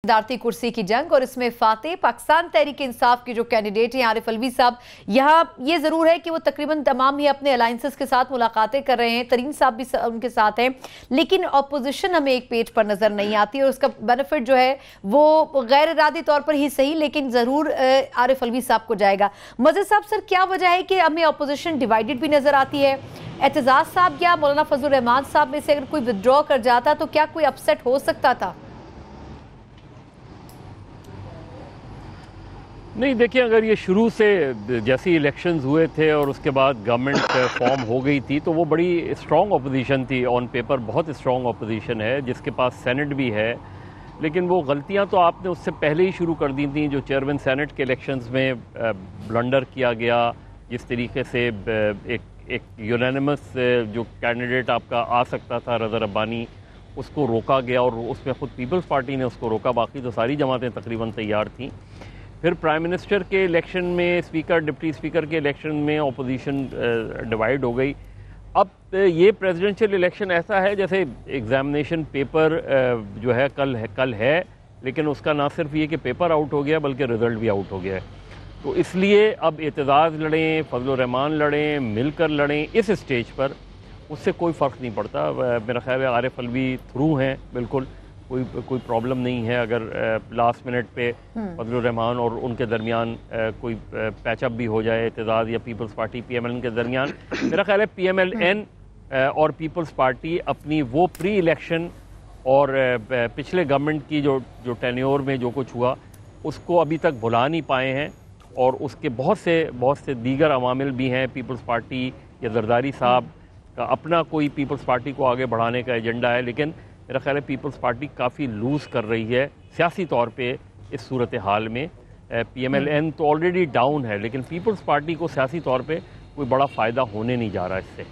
सदारती कुर्सी की जंग और इसमें फातेह पाकिस्तान तहरीक इंसाफ के जो कैंडिडेट हैं आरिफ अलवी साहब, यहाँ ये जरूर है कि वो तकरीबन तमाम ही अपने अलायंसेस के साथ मुलाकातें कर रहे हैं, तरीन साहब भी उनके साथ हैं, लेकिन अपोजिशन हमें एक पेज पर नजर नहीं आती और उसका बेनिफिट जो है वो गैर इरादी तौर पर ही सही लेकिन जरूर आरिफ अलवी साहब को जाएगा। मज़हर साहब, सर क्या वजह है कि हमें अपोजिशन डिवाइडेड भी नजर आती है? एतजाज साहब या मौलाना फजल रहमान साहब में से अगर कोई विथड्रॉ कर जाता तो क्या कोई अपसेट हो सकता था? नहीं, देखिए, अगर ये शुरू से जैसे इलेक्शंस हुए थे और उसके बाद गवर्नमेंट फॉर्म हो गई थी तो वो बड़ी स्ट्रॉन्ग अपोजिशन थी, ऑन पेपर बहुत स्ट्रॉन्ग अपोजिशन है जिसके पास सेनेट भी है, लेकिन वो गलतियां तो आपने उससे पहले ही शुरू कर दी थी। जो चेयरमैन सेनेट के इलेक्शंस में ब्लंडर किया गया, जिस तरीके से एक यूनानिमस जो कैंडिडेट आपका आ सकता था रज़ा रब्बानी, उसको रोका गया और उसमें ख़ुद पीपल्स पार्टी ने उसको रोका, बाकी तो सारी जमातें तकरीबन तैयार थीं। फिर प्राइम मिनिस्टर के इलेक्शन में, स्पीकर डिप्टी स्पीकर के इलेक्शन में अपोजिशन डिवाइड हो गई। अब ये प्रेसिडेंशियल इलेक्शन ऐसा है जैसे एग्जामिनेशन पेपर जो है कल है, लेकिन उसका ना सिर्फ ये कि पेपर आउट हो गया बल्कि रिज़ल्ट भी आउट हो गया है। तो इसलिए अब एतजाज़ लड़ें, फजल रहमान लड़ें, मिलकर लड़ें, इस स्टेज पर उससे कोई फ़र्क नहीं पड़ता। मेरा ख्याल है आरिफ अलवी थ्रू हैं, बिल्कुल कोई प्रॉब्लम नहीं है। अगर लास्ट मिनट पे फजल रहमान और उनके दरमियान कोई पैचअप भी हो जाए, एतजाज़ या पीपल्स पार्टी PMLN के दरमियान, मेरा ख्याल है PMLN और पीपल्स पार्टी अपनी वो प्री इलेक्शन और पिछले गवर्नमेंट की जो टेन्योर में जो कुछ हुआ उसको अभी तक भुला नहीं पाए हैं, और उसके बहुत से दीगर अवामिल भी हैं। पीपल्स पार्टी या जरदारी साहब का अपना कोई पीपल्स पार्टी को आगे बढ़ाने का एजेंडा है, लेकिन मेरा ख्याल है पीपल्स पार्टी काफ़ी लूज़ कर रही है सियासी तौर पे इस सूरत हाल में। PMLN तो ऑलरेडी डाउन है, लेकिन पीपल्स पार्टी को सियासी तौर पे कोई बड़ा फ़ायदा होने नहीं जा रहा इससे।